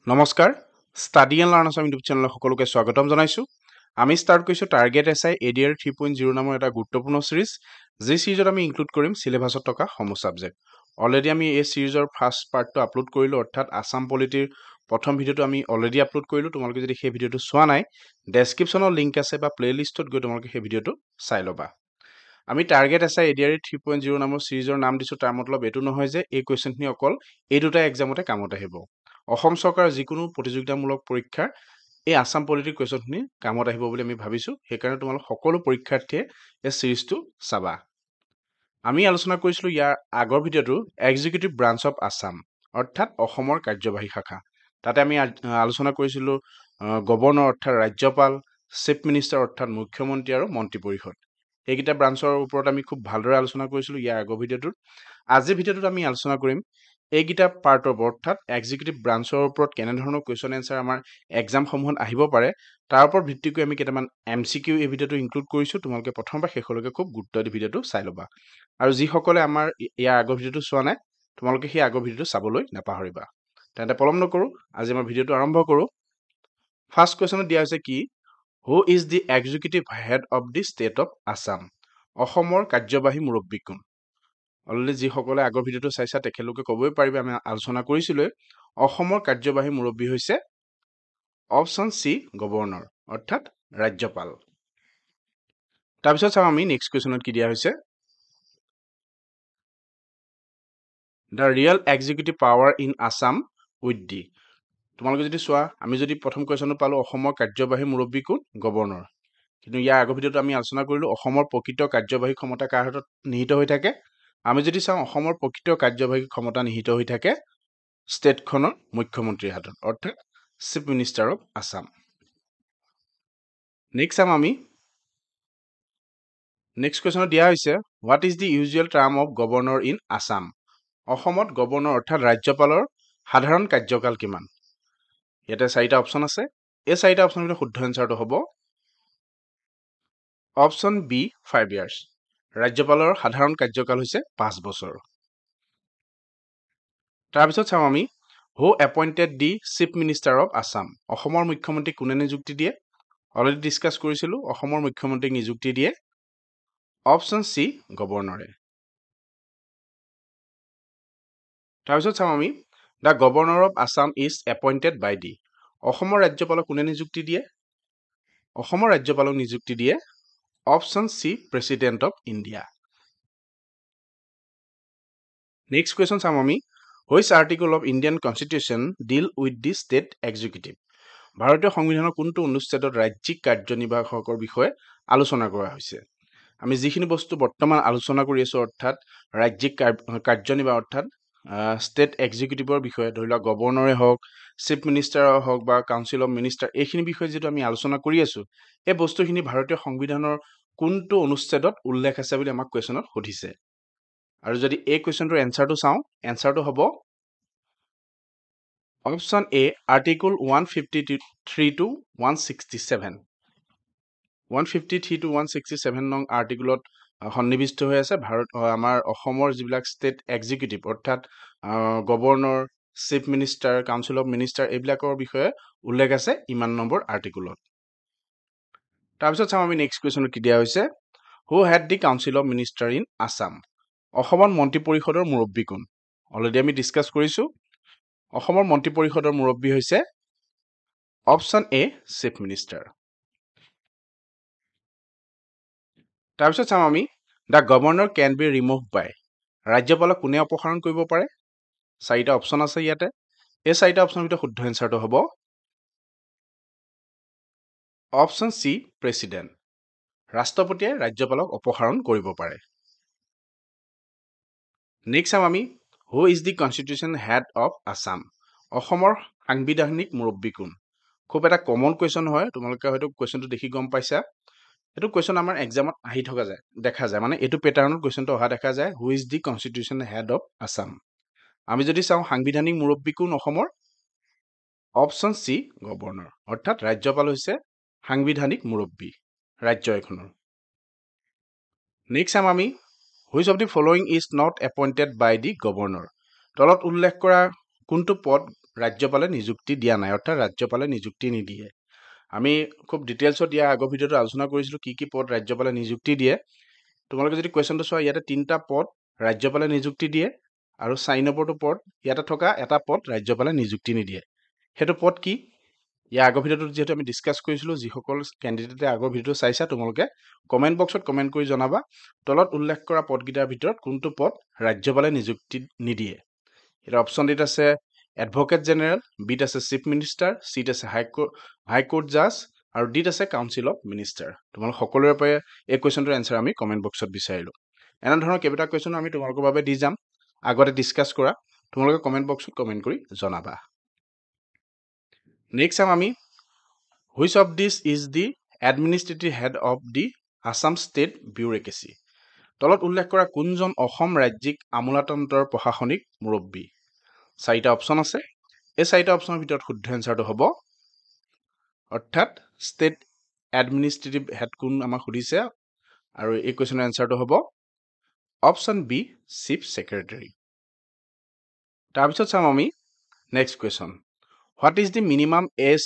নমস্কাৰ study and learn Assam YouTube চেনেলৰ সকলোকে স্বাগতম জনাইছোঁ আমি ষ্টাৰ্ট কৰিছোঁ টাৰ্গেট এছআই এডিআৰ 3.0 নামৰ এটা গুৰুত্বপূৰ্ণ সিৰিজ যি সিৰিজত আমি ইনক্লুড কৰিম সিলেবাছত থকা সমূহ সাবজেক্ট অলৰেডি আমি এই সিৰিজৰ ফাৰ্ষ্ট পাৰ্টটো আপলোড কৰিলোঁ অৰ্থাৎ আসাম পলিটিৰ প্ৰথম ভিডিঅ'টো আমি অলৰেডি আপলোড কৰিলোঁ তোমালোকে যদি সেই ভিডিঅ'টো চোৱা নাই ডেছক্ৰিপশ্যনৰ লিংক আছে বা প্লেলিষ্টত গৈ তোমালোকে সেই ভিডিঅ'টো চাই ল'বা আমি টাৰ্গেট এছআই এডিআৰ 3.0 নামৰ সিৰিজৰ নাম দিছোঁ তাৰ মতলব এইটো নহয় যে এই কুৱেশ্যনখিনি অকল এই দুটা এক্সামতে কামত আহিব অসম চৰকাৰৰ যিকোনো প্ৰতিযোগিতামূলক পৰীক্ষাৰ এই আসাম পলিটিৰ কুৱেশ্যনখিনি কামত আহিব বুলি আমি ভাবিছোঁ সেইকাৰণে তোমালোক সকলো পৰীক্ষাৰ্থীয়ে এই সিৰিজটো চাবা আমি আলোচনা কৰিছিলোঁ ইয়াৰ আগৰ ভিডিঅ'টো এক্সিকিউটিভ ব্ৰাঞ্চ অফ আসাম অৰ্থাৎ অসমৰ কাৰ্যবাহী শাখা তাতে আমি আলোচনা কৰিছিলোঁ গভৰ্ণৰ অৰ্থাৎ ৰাজ্যপাল চিফ মিনিষ্টাৰ অৰ্থাৎ মুখ্যমন্ত্ৰী আৰু মন্ত্ৰী পৰিষদ এইকেইটা ব্ৰাঞ্চৰ ওপৰত আমি খুব ভালদৰে আলোচনা কৰিছিলোঁ ইয়াৰ আগৰ ভিডিঅ'টোত আজিৰ ভিডিঅ'টোত আমি আলোচনা কৰিম এইকেইটা পাৰ্টৰ অৰ্থাৎ এক্সিকিউটিভ ব্ৰাঞ্চৰ ওপৰত কেনেধৰণৰ কুৱেশ্যন এনচাৰ আমাৰ এক্সামসমূহত আহিব পাৰে তাৰ ওপৰত ভিত্তি কৰি আমি কেইটামান MCQ এই ভিডিঅ'টো ইনক্লুড কৰিছোঁ তোমালোকে প্ৰথমবাৰ শেষলৈকে খুব গুৰুত্ব দি ভিডিঅ'টো চাই ল'বা আৰু যিসকলে আমাৰ ইয়াৰ আগৰ ভিডিঅ'টো চোৱা নাই তোমালোকে সেই আগৰ ভিডিঅ'টো চাবলৈ নাপাহৰিবা তেন্তে পলম নকৰোঁ আজি আমাৰ ভিডিঅ'টো আৰম্ভ কৰোঁ ফাৰ্ষ্ট কুৱেশ্যনত দিয়া হৈছে কি who is the executive head of the state of Assam অসমৰ কাৰ্যবাহী মুৰব্বী কোন অলৰেডি যিসকলে আগৰ ভিডিঅ'টো চাইছা তেখেতলোকে ক'বই পাৰিবে আমি আলোচনা কৰিছিলোঁ অসমৰ কাৰ্যবাহী মুৰব্বী হৈছে অপশ্যন চি গভৰ্ণৰ অৰ্থাৎ ৰাজ্যপাল তাৰপিছত চাওঁ আমি নেক্সট কুৱেশ্যনত কি দিয়া হৈছে the real executive power in Assam with D তোমালোকে যদি চোৱা আমি যদি প্ৰথম কুৱেশ্যনটো পালোঁ অসমৰ কাৰ্যবাহী মুৰব্বী কোন গভৰ্ণৰ কিন্তু ইয়াৰ আগৰ ভিডিঅ'টো আমি আলোচনা কৰিলোঁ অসমৰ প্ৰকৃত কাৰ্যবাহী ক্ষমতা কাৰ হাতত নিহিত হৈ থাকে আমি যদি চাওঁ অসমৰ প্ৰকৃত কাৰ্যবাহী ক্ষমতা নিহিত হৈ থাকে ষ্টেটখনৰ মুখ্যমন্ত্ৰীৰ হাতত অৰ্থাৎ chief minister of Assam next চাম আমি নেক্সট কুৱেশ্যনত দিয়া হৈছে what is the usual term of governor in Assam অসমত গভৰ্ণৰ অৰ্থাৎ ৰাজ্যপালৰ সাধাৰণ কাৰ্যকাল কিমান ইয়াতে চাৰিটা অপশ্যন আছে এই চাৰিটা অপশ্যনৰ ভিতৰত শুদ্ধ এনচাৰটো হ'ব অপশ্যন বি 5 years ৰাজ্যপালৰ সাধাৰণ কাৰ্যকাল হৈছে 5 বছৰ তাৰপিছত চাওঁ আমি who appointed the chief minister of Assam অসমৰ মুখ্যমন্ত্ৰী কোনে নিযুক্তি দিয়ে অলৰেডি ডিছকাছ কৰিছিলোঁ অসমৰ মুখ্যমন্ত্ৰীক নিযুক্তি দিয়ে অপশ্যন চি গভৰ্ণৰে তাৰপিছত চাওঁ আমি the governor of Assam is appointed by the অসমৰ ৰাজ্যপালক কোনে নিযুক্তি দিয়ে অসমৰ ৰাজ্যপালক নিযুক্তি দিয়ে option C president of India next question চাম আমি which article of Indian constitution deal with the state executive ভাৰতীয় সংবিধানৰ কোনটো অনুচ্ছেদত ৰাজ্যিক কাৰ্যনিৰ্বাহকৰ বিষয়ে আলোচনা কৰা হৈছে আমি যিখিনি বস্তু বৰ্তমান আলোচনা কৰি আছোঁ অৰ্থাৎ ৰাজ্যিক কাৰ্যনিৰ্বাহ অৰ্থাৎ ষ্টেট এক্সিকিউটিভৰ বিষয়ে ধৰি লওক গভৰ্ণৰে হওক চিফ মিনিষ্টাৰৰ হওক বা কাউন্সিল অফ মিনিষ্টাৰ এইখিনি বিষয়ে যিটো আমি আলোচনা কৰি আছোঁ এই বস্তুখিনি ভাৰতীয় সংবিধানৰ কোনটো অনুচ্ছেদত উল্লেখ আছে বুলি আমাক কুৱেশ্যনত সুধিছে আৰু যদি এই কুৱেশ্যনটোৰ এনচাৰটো চাওঁ এনচাৰটো হ'ব option A article 153 to 167 153 to 167 নং আৰ্টিকলত সন্নিৱিষ্ট হৈ আছে ভাৰত আমাৰ অসমৰ যিবিলাক ষ্টেট এক্সিকিউটিভ অৰ্থাৎ governor chief minister council of minister এইবিলাকৰ বিষয়ে উল্লেখ আছে ইমান নম্বৰ আৰ্টিকলত তাৰপিছত চাওঁ আমি নেক্সট কুৱেশ্যনত কি দিয়া হৈছে হু head the council of minister in Assam অসমৰ মন্ত্ৰী পৰিষদৰ মুৰব্বী কোন অলৰেডি আমি ডিছকাছ কৰিছোঁ অসমৰ মন্ত্ৰী পৰিষদৰ মুৰব্বী হৈছে অপশ্যন এ চিফ মিনিষ্টাৰ তাৰপিছত চাওঁ আমি the governor can be remove by ৰাজ্যপালক কোনে অপসাৰণ কৰিব পাৰে চাৰিটা অপশ্যন আছে ইয়াতে এই চাৰিটা অপশ্যনৰ ভিতৰত শুদ্ধ এনচাৰটো হ'ব অপশ্যন চি প্ৰেচিডেণ্ট ৰাষ্ট্ৰপতিয়ে ৰাজ্যপালক অপসাৰণ কৰিব পাৰে নেক্সট চাম আমি who is the constitution head of Assam অসমৰ সাংবিধানিক মুৰব্বী কোন খুব এটা কমন কুৱেশ্যন হয় তোমালোকে হয়তো কুৱেশ্যনটো দেখি গম পাইছা এইটো কুৱেশ্যন আমাৰ এক্সামত আহি থকা যায় দেখা যায় মানে এইটো পেটাৰ্ণত কুৱেশ্যনটো অহা দেখা যায় who is the constitution head of Assam আমি যদি চাওঁ সাংবিধানিক মুৰব্বী কোন অসমৰ অপশ্যন চি গভৰ্ণৰ অৰ্থাৎ ৰাজ্যপাল হৈছে সাংবিধানিক মুৰব্বী ৰাজ্য এখনৰ নেক্সট চাম আমি which of the following is not appointed by the governor তলত উল্লেখ কৰা কোনটো পদ ৰাজ্যপালে নিযুক্তি দিয়া নাই, অৰ্থাৎ ৰাজ্যপালে নিযুক্তি নিদিয়ে। আমি খুব ডিটেইলছত ইয়াৰ আগৰ ভিডিঅ'টো আলোচনা কৰিছিলোঁ কি পদ ৰাজ্যপালে নিযুক্তি দিয়ে। তোমালোকে যদি কুৱেশ্যনটো চোৱা, ইয়াতে 3টা পদ ৰাজ্যপালে নিযুক্তি দিয়ে আৰু 4 নম্বৰটো পদ ইয়াতে থকা এটা পদ ৰাজ্যপালে নিযুক্তি নিদিয়ে। সেইটো পদ কি? ইয়াৰ আগৰ ভিডিঅ'টোত যিহেতু আমি ডিছকাছ কৰিছিলোঁ, যিসকল কেণ্ডিডেটে আগৰ ভিডিঅ'টো চাইছা তোমালোকে কমেণ্ট বক্সত কমেণ্ট কৰি জনাবা তলত উল্লেখ কৰা পদকেইটাৰ ভিতৰত কোনটো পদ ৰাজ্যপালে নিযুক্তি নিদিয়ে। এটা অপশ্যন ডিত আছে এডভোকেট জেনেৰেল, বিত আছে চিফ মিনিষ্টাৰ, চিত আছে হাইকোৰ্ট জাজ আৰু ডিত আছে কাউন্সিল অফ মিনিষ্টাৰ। তোমালোক সকলোৰে পৰা এই কুৱেশ্যনটোৰ এনচাৰ আমি কমেণ্ট বক্সত বিচাৰিলোঁ। এনেধৰণৰ কেইবাটা কুৱেশ্যন আমি তোমালোকৰ বাবে দি যাম আগতে ডিছকাছ কৰা। তোমালোকে কমেণ্ট বক্সত কমেণ্ট কৰি জনাবা। নেক্সট চাম আমি which of this is the administrative head of the Assam state bureaucracy. তলত উল্লেখ কৰা কোনজন অসম ৰাজ্যিক আমোলাতন্ত্ৰৰ প্ৰশাসনিক মুৰব্বী। 4টা অপশ্যন আছে। এই 4টা অপশ্যনৰ ভিতৰত শুদ্ধ এনচাৰটো হ'ব, অৰ্থাৎ ষ্টেট এডমিনিষ্ট্ৰেটিভ হেড কোন আমাক সুধিছে আৰু এই কুৱেশ্যনৰ এনচাৰটো হ'ব অপশ্যন বি চিফ ছেক্ৰেটাৰী। তাৰপিছত চাম আমি next question, what is the minimum age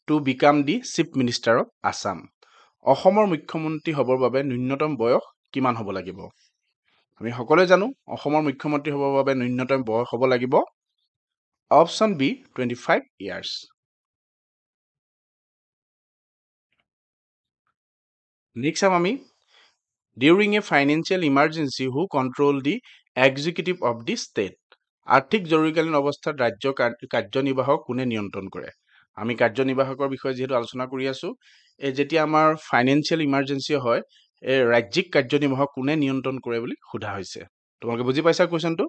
to become the chief minister of Assam. অসমৰ মুখ্যমন্ত্ৰী হ'বৰ বাবে ন্যূনতম বয়স কিমান হ'ব লাগিব? আমি সকলোৱে জানো অসমৰ মুখ্যমন্ত্ৰী হ'বৰ বাবে ন্যূনতম বয়স হ'ব লাগিব অপশ্যন বি 25 years। নেক্সট চাম আমি during A financial emergency who control the executive of the state. আৰ্থিক জৰুৰীকালীন অৱস্থাত ৰাজ্য কাৰ্যনিৰ্বাহক কোনে নিয়ন্ত্ৰণ কৰে? আমি কাৰ্যনিৰ্বাহকৰ বিষয়ে যিহেতু আলোচনা কৰি আছোঁ, এই যেতিয়া আমাৰ ফাইনেন্সিয়েল ইমাৰ্জেঞ্চি হয়, এই ৰাজ্যিক কাৰ্যনিৰ্বাহক কোনে নিয়ন্ত্ৰণ কৰে বুলি সোধা হৈছে। তোমালোকে বুজি পাইছা কুৱেশ্যনটো?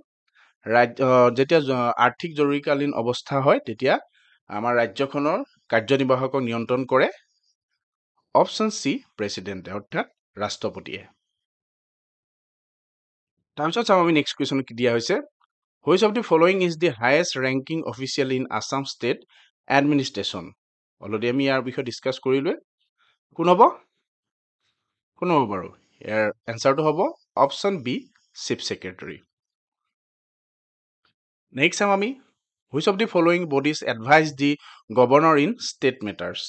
যেতিয়া আৰ্থিক জৰুৰীকালীন অৱস্থা হয় তেতিয়া আমাৰ ৰাজ্যখনৰ কাৰ্যনিৰ্বাহকক নিয়ন্ত্ৰণ কৰে অপশ্যন চি প্ৰেচিডেণ্টে, অৰ্থাৎ ৰাষ্ট্ৰপতিয়ে। তাৰপিছত চাম আমি নেক্সট কুৱেশ্যন কি দিয়া হৈছে, which of the following is the highest ranking official in Assam state administration. Already আমি ইয়াৰ বিষয়ে ডিছকাছ কৰিলোৱে। কোন হ'ব বাৰু? ইয়াৰ এনচাৰটো হ'ব option B chief secretary. Next চাম আমি which of the following bodies advise the governor in state matters.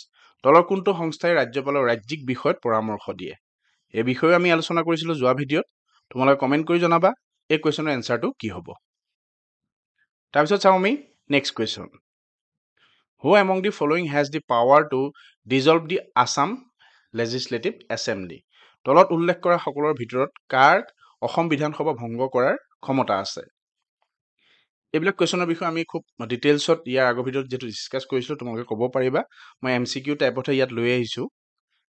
তলৰ কোনটো সংস্থাই ৰাজ্যপালক ৰাজ্যিক বিষয়ত পৰামৰ্শ দিয়ে? এই বিষয়েও আমি আলোচনা কৰিছিলোঁ যোৱা ভিডিঅ'ত। তোমালোকে কমেণ্ট কৰি জনাবা এই কুৱেশ্যনৰ এনচাৰটো কি হ'ব। তাৰপিছত চাওঁ আমি next question, who among the following has the power to dissolve the Assam legislative assembly. তলত উল্লেখ কৰা সকলৰ ভিতৰত কাৰ অসম বিধানসভা ভংগ কৰাৰ ক্ষমতা আছে? এইবিলাক কুৱেশ্যনৰ বিষয়ে আমি খুব ডিটেইলছত ইয়াৰ আগৰ ভিডিঅ'ত যিহেতু ডিছকাছ কৰিছিলোঁ, তোমালোকে ক'ব পাৰিবা। মই MCQ টাইপতহে ইয়াত লৈ আহিছোঁ।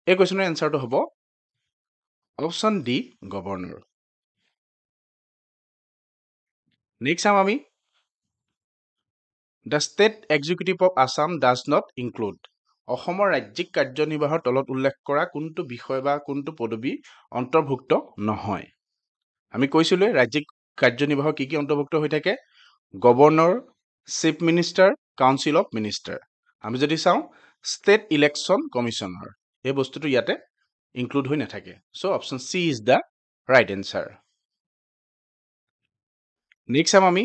এই কুৱেশ্যনৰ এনচাৰটো হ'ব অপশ্যন ডি গভৰ্ণৰ। নেক্সট চাম আমি the state executive of Assam does not include. অসমৰ ৰাজ্যিক কাৰ্যনিৰ্বাহৰ তলত উল্লেখ কৰা কোনটো বিষয় বা কোনটো পদবী অন্তৰ্ভুক্ত নহয়? আমি কৈছিলোঁ ৰাজ্যিক কাৰ্যনিৰ্বাহক কি অন্তৰ্ভুক্ত হৈ থাকে? Governor, chief minister, council of minister. আমি যদি চাওঁ ষ্টেট ইলেকশ্যন কমিশ্যনাৰ, এই বস্তুটো ইয়াতে ইনক্লুড হৈ নাথাকে। So' option C is the right answer. Next চাম আমি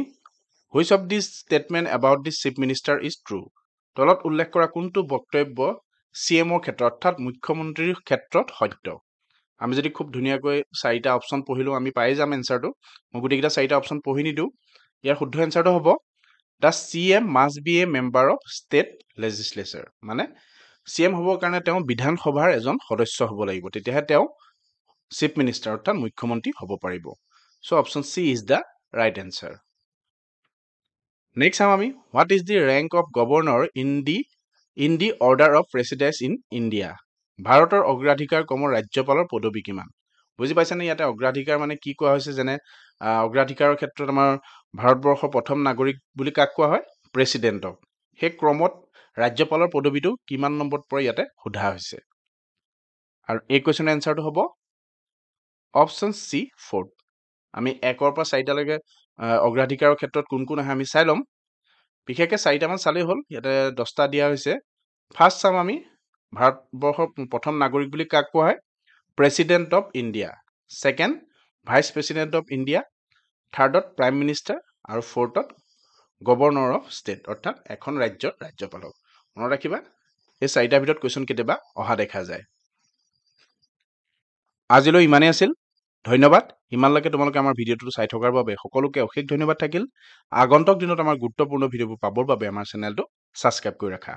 which of this statement about the chief minister is true. তলত উল্লেখ কৰা কোনটো বক্তব্য CMৰ ক্ষেত্ৰত অৰ্থাৎ মুখ্যমন্ত্ৰীৰ ক্ষেত্ৰত সত্য? আমি যদি খুব ধুনীয়াকৈ 4টা অপশ্যন পঢ়িলোঁ আমি পাই যাম এনচাৰটো। মই গোটেইকেইটা 4টা অপশ্যন পঢ়ি নিদিওঁ। ইয়াৰ শুদ্ধ এনচাৰটো হ'ব the CM must B A member of state legislature. মানে CM হ'বৰ কাৰণে তেওঁ বিধানসভাৰ এজন সদস্য হ'ব লাগিব, তেতিয়াহে তেওঁ চিফ মিনিষ্টাৰ অৰ্থাৎ মুখ্যমন্ত্ৰী হ'ব পাৰিব। So' option C is the right answer. Next চাম আমি what is the rank of governor in the order of precedence in India. ভাৰতৰ অগ্ৰাধিকাৰ ক্ৰমৰ ৰাজ্যপালৰ পদবী কিমান? বুজি পাইছেনে? ইয়াতে অগ্ৰাধিকাৰ মানে কি কোৱা হৈছে, যেনে অগ্ৰাধিকাৰৰ ক্ষেত্ৰত আমাৰ ভাৰতবৰ্ষৰ প্ৰথম নাগৰিক বুলি কাক কোৱা হয়? প্ৰেচিডেণ্টক। সেই ক্ৰমত ৰাজ্যপালৰ পদবীটো কিমান নম্বৰত পৰে ইয়াতে সোধা হৈছে। আৰু এই কুৱেশ্যনৰ এনচাৰটো হ'ব অপশ্যন চি 4th। আমি 1ৰ পৰা 4টালৈকে অগ্ৰাধিকাৰৰ ক্ষেত্ৰত কোন কোন আহে আমি চাই ল'ম। বিশেষকৈ 4টামান চালেই হ'ল, ইয়াতে 10টা দিয়া হৈছে। ফাৰ্ষ্ট চাম আমি ভাৰতবৰ্ষৰ প্ৰথম নাগৰিক বুলি কাক কোৱা হয়? President of India. Second vice president of India. থাৰ্ডত প্ৰাইম মিনিষ্টাৰ আৰু 4th গভৰ্ণৰ অফ ষ্টেট অৰ্থাৎ এখন ৰাজ্যৰ ৰাজ্যপালক মনত ৰাখিবা এই চাৰিটাৰ ভিতৰত কুৱেশ্যন কেতিয়াবা অহা দেখা যায় আজিলৈ ইমানেই আছিল ধন্যবাদ ইমানলৈকে তোমালোকে আমাৰ ভিডিঅ'টো চাই থকাৰ বাবে সকলোকে অশেষ ধন্যবাদ থাকিল আগন্তুক দিনত আমাৰ গুৰুত্বপূৰ্ণ ভিডিঅ'বোৰ পাবৰ বাবে আমাৰ চেনেলটো ছাবস্ক্ৰাইব কৰি ৰাখা